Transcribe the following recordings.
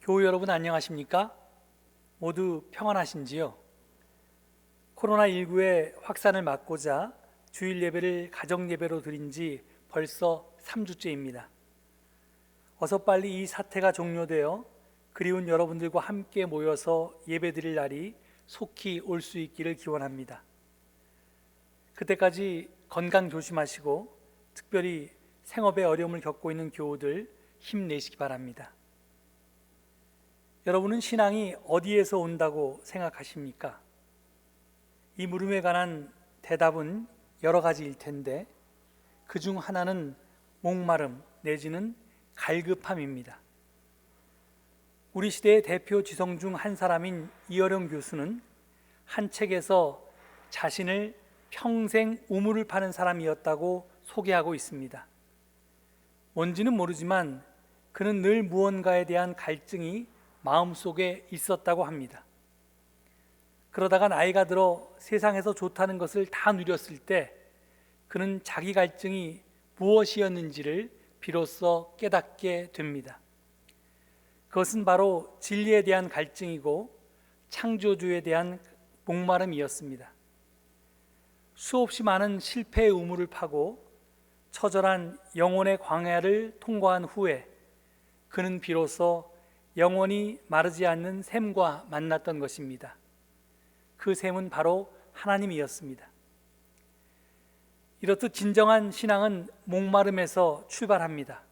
교우 여러분 안녕하십니까? 모두 평안하신지요? 코로나19의 확산을 막고자 주일 예배를 가정 예배로 드린 지 벌써 3주째입니다. 어서 빨리 이 사태가 종료되어 그리운 여러분들과 함께 모여서 예배 드릴 날이 속히 올 수 있기를 기원합니다. 그때까지 건강 조심하시고 특별히 생업에 어려움을 겪고 있는 교우들 힘내시기 바랍니다. 여러분은 신앙이 어디에서 온다고 생각하십니까? 이 물음에 관한 대답은 여러 가지일 텐데 그중 하나는 목마름 내지는 갈급함입니다. 우리 시대의 대표 지성 중 한 사람인 이어령 교수는 한 책에서 자신을 평생 우물을 파는 사람이었다고 소개하고 있습니다. 뭔지는 모르지만 그는 늘 무언가에 대한 갈증이 마음속에 있었다고 합니다. 그러다가 나이가 들어 세상에서 좋다는 것을 다 누렸을 때 그는 자기 갈증이 무엇이었는지를 비로소 깨닫게 됩니다. 그것은 바로 진리에 대한 갈증이고 창조주에 대한 목마름이었습니다. 수없이 많은 실패의 우물을 파고 처절한 영혼의 광야를 통과한 후에 그는 비로소 영원히 마르지 않는 샘과 만났던 것입니다. 그 샘은 바로 하나님이었습니다. 이렇듯 진정한 신앙은 목마름에서 출발합니다.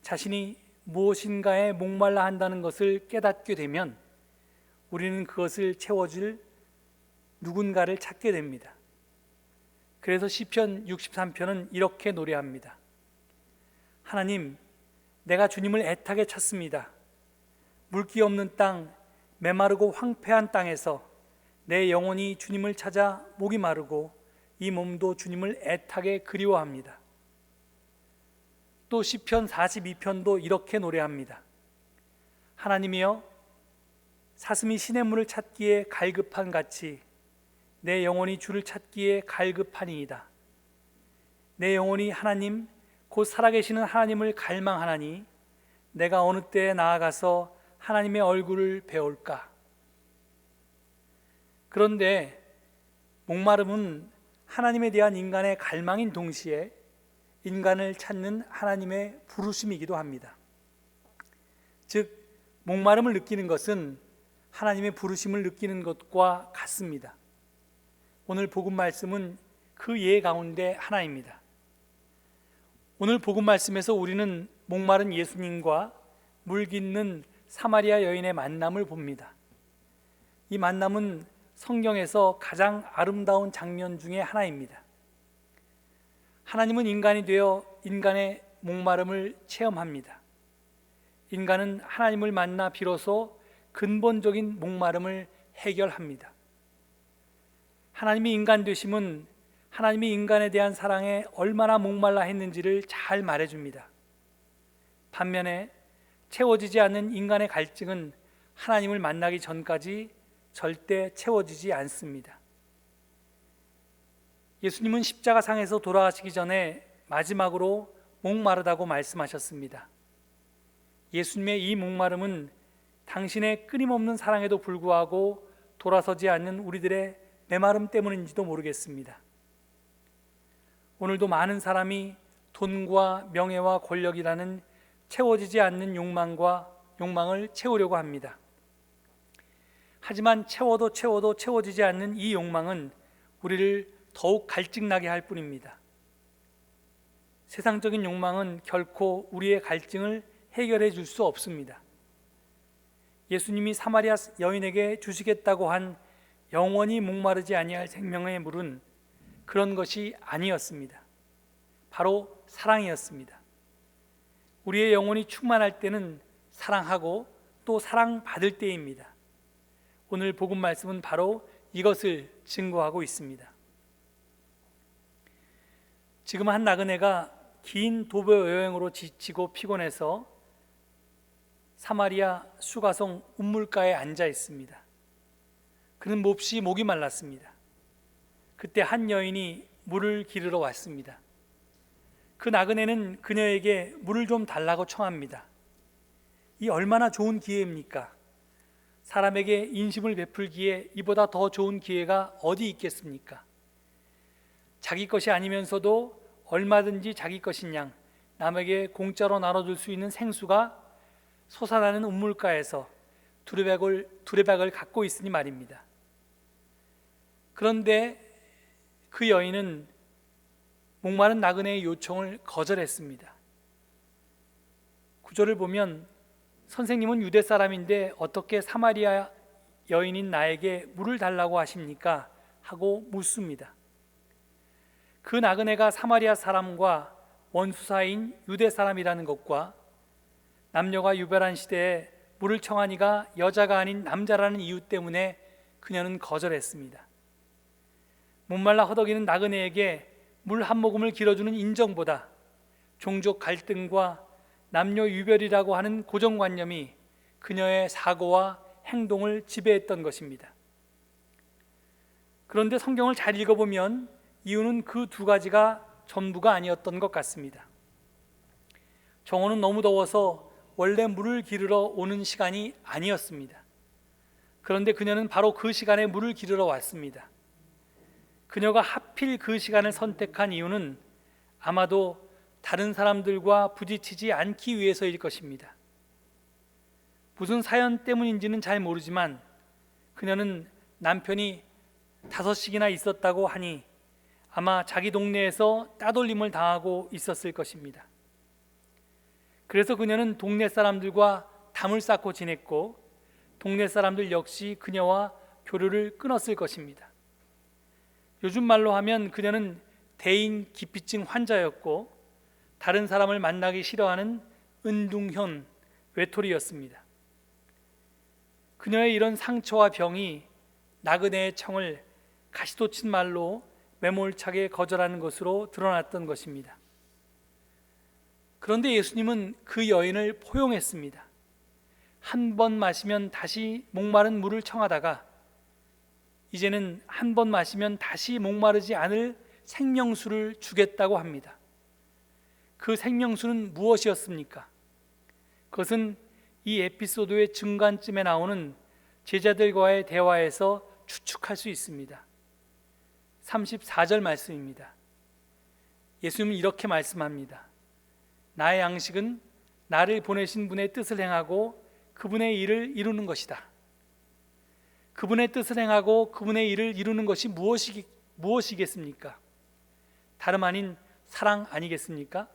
자신이 무엇인가에 목말라 한다는 것을 깨닫게 되면 우리는 그것을 채워줄 누군가를 찾게 됩니다. 그래서 시편 63편은 이렇게 노래합니다. 하나님, 내가 주님을 애타게 찾습니다. 물기 없는 땅, 메마르고 황폐한 땅에서 내 영혼이 주님을 찾아 목이 마르고 이 몸도 주님을 애타게 그리워합니다. 또 시편 42편도 이렇게 노래합니다. 하나님이여, 사슴이 시냇물을 찾기에 갈급한 같이 내 영혼이 주를 찾기에 갈급하니이다. 내 영혼이 하나님, 곧 살아계시는 하나님을 갈망하나니 내가 어느 때에 나아가서 하나님의 얼굴을 배울까? 그런데 목마름은 하나님에 대한 인간의 갈망인 동시에 인간을 찾는 하나님의 부르심이기도 합니다. 즉, 목마름을 느끼는 것은 하나님의 부르심을 느끼는 것과 같습니다. 오늘 복음 말씀은 그 예 가운데 하나입니다. 오늘 복음 말씀에서 우리는 목마른 예수님과 물깃는 사마리아 여인의 만남을 봅니다. 이 만남은 성경에서 가장 아름다운 장면 중에 하나입니다. 하나님은 인간이 되어 인간의 목마름을 체험합니다. 인간은 하나님을 만나 비로소 근본적인 목마름을 해결합니다. 하나님이 인간 되심은 하나님이 인간에 대한 사랑에 얼마나 목말라 했는지를 잘 말해줍니다. 반면에 채워지지 않는 인간의 갈증은 하나님을 만나기 전까지 절대 채워지지 않습니다. 예수님은 십자가상에서 돌아가시기 전에 마지막으로 목마르다고 말씀하셨습니다. 예수님의 이 목마름은 당신의 끊임없는 사랑에도 불구하고 돌아서지 않는 우리들의 메마름 때문인지도 모르겠습니다. 오늘도 많은 사람이 돈과 명예와 권력이라는 채워지지 않는 욕망을 채우려고 합니다. 하지만 채워도 채워지지 않는 이 욕망은 우리를 더욱 갈증나게 할 뿐입니다. 세상적인 욕망은 결코 우리의 갈증을 해결해 줄 수 없습니다. 예수님이 사마리아 여인에게 주시겠다고 한 영원히 목마르지 아니할 생명의 물은 그런 것이 아니었습니다. 바로 사랑이었습니다. 우리의 영혼이 충만할 때는 사랑하고 또 사랑받을 때입니다. 오늘 복음 말씀은 바로 이것을 증거하고 있습니다. 지금 한 나그네가 긴 도보 여행으로 지치고 피곤해서 사마리아 수가성 운물가에 앉아 있습니다. 그는 몹시 목이 말랐습니다. 그때 한 여인이 물을 기르러 왔습니다. 그 나그네는 그녀에게 물을 좀 달라고 청합니다. 이 얼마나 좋은 기회입니까? 사람에게 인심을 베풀기에 이보다 더 좋은 기회가 어디 있겠습니까? 자기 것이 아니면서도 얼마든지 자기 것인 양 남에게 공짜로 나눠줄 수 있는 생수가 솟아나는 우물가에서 두레박을 갖고 있으니 말입니다. 그런데 그 여인은 목마른 나그네의 요청을 거절했습니다. 구절을 보면 선생님은 유대 사람인데 어떻게 사마리아 여인인 나에게 물을 달라고 하십니까? 하고 묻습니다. 그 나그네가 사마리아 사람과 원수 사이인 유대 사람이라는 것과 남녀가 유별한 시대에 물을 청한 이가 여자가 아닌 남자라는 이유 때문에 그녀는 거절했습니다. 목말라 허덕이는 나그네에게 물 한 모금을 길어주는 인정보다 종족 갈등과 남녀 유별이라고 하는 고정관념이 그녀의 사고와 행동을 지배했던 것입니다. 그런데 성경을 잘 읽어보면 이유는 그 두 가지가 전부가 아니었던 것 같습니다. 정오는 너무 더워서 원래 물을 기르러 오는 시간이 아니었습니다. 그런데 그녀는 바로 그 시간에 물을 기르러 왔습니다. 그녀가 하필 그 시간을 선택한 이유는 아마도 다른 사람들과 부딪히지 않기 위해서일 것입니다. 무슨 사연 때문인지는 잘 모르지만 그녀는 남편이 5씩이나 있었다고 하니 아마 자기 동네에서 따돌림을 당하고 있었을 것입니다. 그래서 그녀는 동네 사람들과 담을 쌓고 지냈고 동네 사람들 역시 그녀와 교류를 끊었을 것입니다. 요즘 말로 하면 그녀는 대인 기피증 환자였고 다른 사람을 만나기 싫어하는 은둥현 외톨이였습니다. 그녀의 이런 상처와 병이 나그네의 청을 가시돋친 말로 매몰차게 거절하는 것으로 드러났던 것입니다. 그런데 예수님은 그 여인을 포용했습니다. 한 번 마시면 다시 목마른 물을 청하다가 이제는 한 번 마시면 다시 목마르지 않을 생명수를 주겠다고 합니다. 그 생명수는 무엇이었습니까? 그것은 이 에피소드의 중간쯤에 나오는 제자들과의 대화에서 추측할 수 있습니다. 34절 말씀입니다. 예수님은 이렇게 말씀합니다. 나의 양식은 나를 보내신 분의 뜻을 행하고 그분의 일을 이루는 것이다. 그분의 뜻을 행하고 그분의 일을 이루는 것이 무엇이겠습니까? 다름 아닌 사랑 아니겠습니까?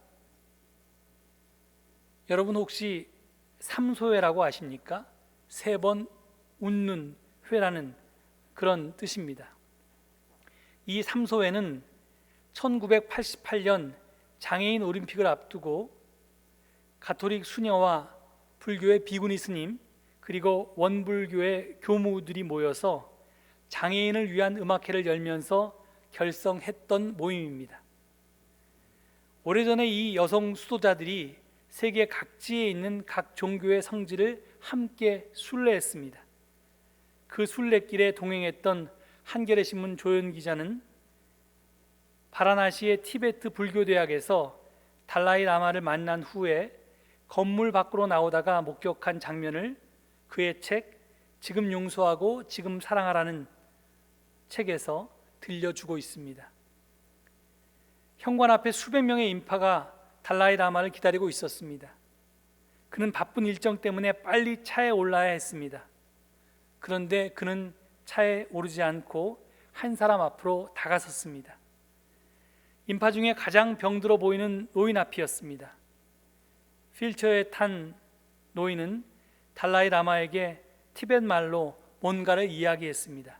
여러분 혹시 삼소회라고 아십니까? 3번 웃는 회라는 그런 뜻입니다. 이 삼소회는 1988년 장애인 올림픽을 앞두고 가톨릭 수녀와 불교의 비구니 스님 그리고 원불교의 교무들이 모여서 장애인을 위한 음악회를 열면서 결성했던 모임입니다. 오래전에 이 여성 수도자들이 세계 각지에 있는 각 종교의 성지를 함께 순례했습니다. 그 순례길에 동행했던 한겨레 신문 조연 기자는 바라나시의 티베트 불교대학에서 달라이 라마를 만난 후에 건물 밖으로 나오다가 목격한 장면을 그의 책 지금 용서하고 지금 사랑하라는 책에서 들려주고 있습니다. 현관 앞에 수백 명의 인파가 달라이 라마를 기다리고 있었습니다. 그는 바쁜 일정 때문에 빨리 차에 올라야 했습니다. 그런데 그는 차에 오르지 않고 한 사람 앞으로 다가섰습니다. 인파 중에 가장 병들어 보이는 노인 앞이었습니다. 휠체어에 탄 노인은 달라이 라마에게 티벳 말로 뭔가를 이야기했습니다.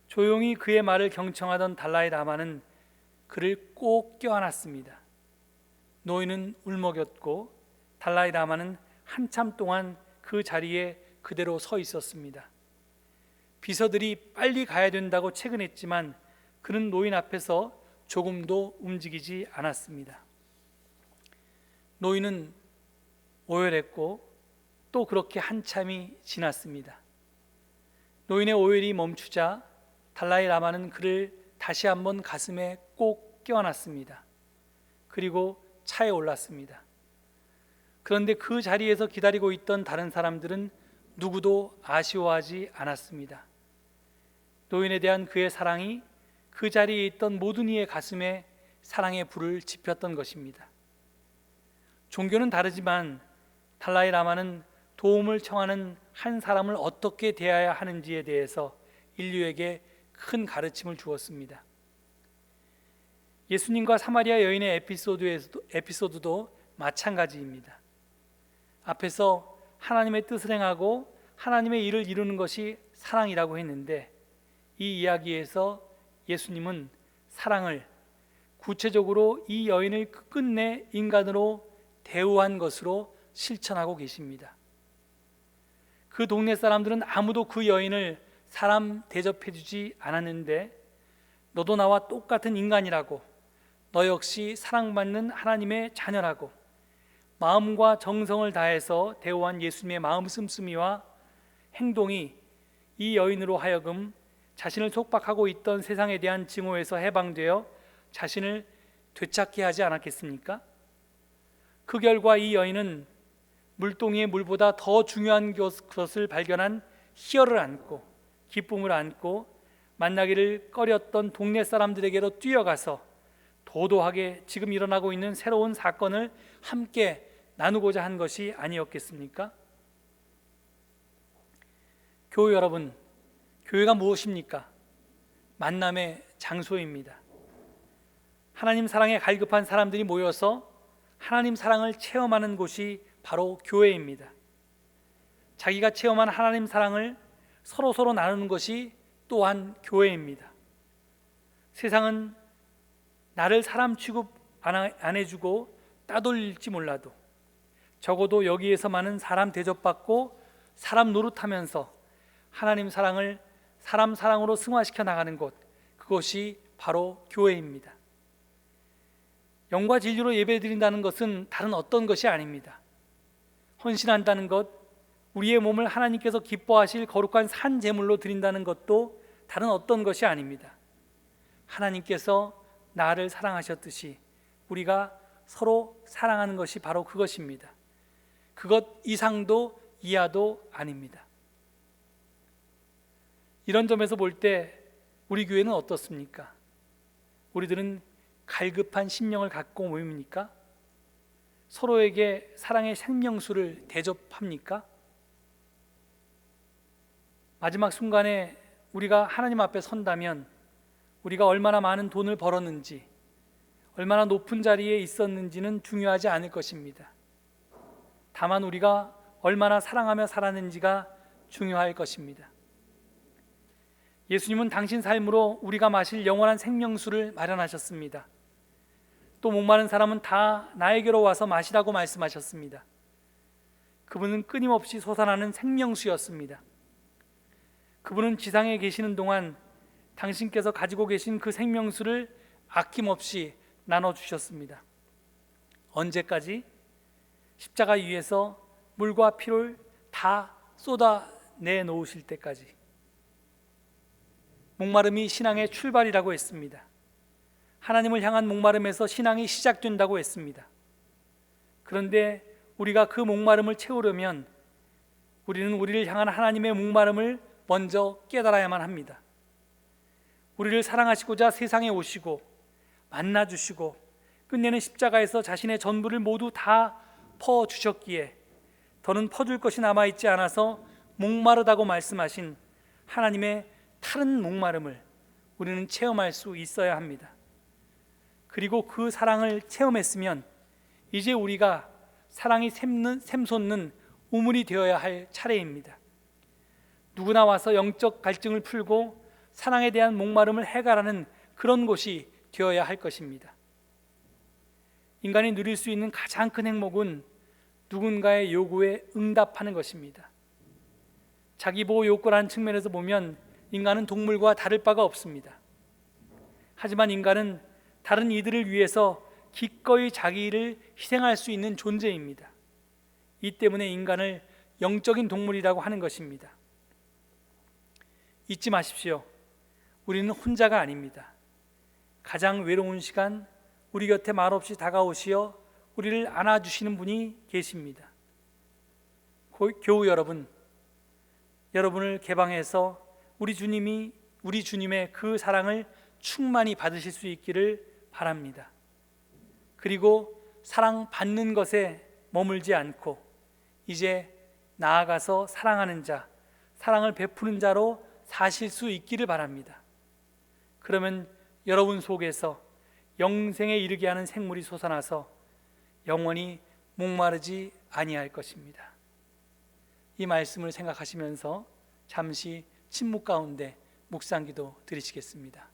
조용히 그의 말을 경청하던 달라이 라마는 그를 꼭 껴안았습니다. 노인은 울먹였고 달라이 라마는 한참 동안 그 자리에 그대로 서 있었습니다. 비서들이 빨리 가야 된다고 체근했지만 그는 노인 앞에서 조금도 움직이지 않았습니다. 노인은 오열했고 또 그렇게 한참이 지났습니다. 노인의 오열이 멈추자 달라이 라마는 그를 다시 한번 가슴에 꼭 껴안았습니다. 그리고 차에 올랐습니다. 그런데 그 자리에서 기다리고 있던 다른 사람들은 누구도 아쉬워하지 않았습니다. 노인에 대한 그의 사랑이 그 자리에 있던 모든 이의 가슴에 사랑의 불을 지폈던 것입니다. 종교는 다르지만 달라이라마는 도움을 청하는 한 사람을 어떻게 대해야 하는지에 대해서 인류에게 큰 가르침을 주었습니다. 예수님과 사마리아 여인의 에피소드도 마찬가지입니다. 앞에서 하나님의 뜻을 행하고 하나님의 일을 이루는 것이 사랑이라고 했는데, 이 이야기에서 예수님은 사랑을 구체적으로 이 여인을 끝내 인간으로 대우한 것으로 실천하고 계십니다. 그 동네 사람들은 아무도 그 여인을 사람 대접해주지 않았는데, 너도 나와 똑같은 인간이라고, 너 역시 사랑받는 하나님의 자녀라고 마음과 정성을 다해서 대우한 예수님의 마음 씀씀이와 행동이 이 여인으로 하여금 자신을 속박하고 있던 세상에 대한 증오에서 해방되어 자신을 되찾게 하지 않았겠습니까? 그 결과 이 여인은 물동이의 물보다 더 중요한 것을 발견한 희열을 안고 기쁨을 안고 만나기를 꺼렸던 동네 사람들에게로 뛰어가서 도도하게 지금 일어나고 있는 새로운 사건을 함께 나누고자 한 것이 아니었겠습니까? 교회 여러분, 교회가 무엇입니까? 만남의 장소입니다. 하나님 사랑에 갈급한 사람들이 모여서 하나님 사랑을 체험하는 곳이 바로 교회입니다. 자기가 체험한 하나님 사랑을 서로 나누는 것이 또한 교회입니다. 세상은 나를 사람 취급 안 해주고 따돌릴지 몰라도 적어도 여기에서 많은 사람 대접받고 사람 노릇하면서 하나님 사랑을 사람 사랑으로 승화시켜 나가는 곳, 그것이 바로 교회입니다. 영과 진리로 예배드린다는 것은 다른 어떤 것이 아닙니다. 헌신한다는 것, 우리의 몸을 하나님께서 기뻐하실 거룩한 산 제물로 드린다는 것도 다른 어떤 것이 아닙니다. 하나님께서 나를 사랑하셨듯이 우리가 서로 사랑하는 것이 바로 그것입니다. 그것 이상도 이하도 아닙니다. 이런 점에서 볼 때 우리 교회는 어떻습니까? 우리들은 갈급한 심령을 갖고 모입니까? 서로에게 사랑의 생명수를 대접합니까? 마지막 순간에 우리가 하나님 앞에 선다면 우리가 얼마나 많은 돈을 벌었는지, 얼마나 높은 자리에 있었는지는 중요하지 않을 것입니다. 다만 우리가 얼마나 사랑하며 살았는지가 중요할 것입니다. 예수님은 당신 삶으로 우리가 마실 영원한 생명수를 마련하셨습니다. 또 목마른 사람은 다 나에게로 와서 마시라고 말씀하셨습니다. 그분은 끊임없이 솟아나는 생명수였습니다. 그분은 지상에 계시는 동안 당신께서 가지고 계신 그 생명수를 아낌없이 나눠주셨습니다. 언제까지? 십자가 위에서 물과 피를 다 쏟아내 놓으실 때까지. 목마름이 신앙의 출발이라고 했습니다. 하나님을 향한 목마름에서 신앙이 시작된다고 했습니다. 그런데 우리가 그 목마름을 채우려면 우리는 우리를 향한 하나님의 목마름을 먼저 깨달아야만 합니다. 우리를 사랑하시고자 세상에 오시고 만나주시고 끝내는 십자가에서 자신의 전부를 모두 다 퍼주셨기에 더는 퍼줄 것이 남아있지 않아서 목마르다고 말씀하신 하나님의 다른 목마름을 우리는 체험할 수 있어야 합니다. 그리고 그 사랑을 체험했으면 이제 우리가 사랑이 샘솟는 우물이 되어야 할 차례입니다. 누구나 와서 영적 갈증을 풀고 사랑에 대한 목마름을 해결하는 그런 곳이 되어야 할 것입니다. 인간이 누릴 수 있는 가장 큰 행복은 누군가의 요구에 응답하는 것입니다. 자기보호 욕구라는 측면에서 보면 인간은 동물과 다를 바가 없습니다. 하지만 인간은 다른 이들을 위해서 기꺼이 자기를 희생할 수 있는 존재입니다. 이 때문에 인간을 영적인 동물이라고 하는 것입니다. 잊지 마십시오. 우리는 혼자가 아닙니다. 가장 외로운 시간, 우리 곁에 말없이 다가오시어 우리를 안아주시는 분이 계십니다. 교우 여러분, 여러분을 개방해서 우리 주님의 그 사랑을 충만히 받으실 수 있기를 바랍니다. 그리고 사랑받는 것에 머물지 않고 이제 나아가서 사랑하는 자, 사랑을 베푸는 자로 사실 수 있기를 바랍니다. 그러면 여러분 속에서 영생에 이르게 하는 생물이 솟아나서 영원히 목마르지 아니할 것입니다. 이 말씀을 생각하시면서 잠시 침묵 가운데 묵상기도 드리시겠습니다.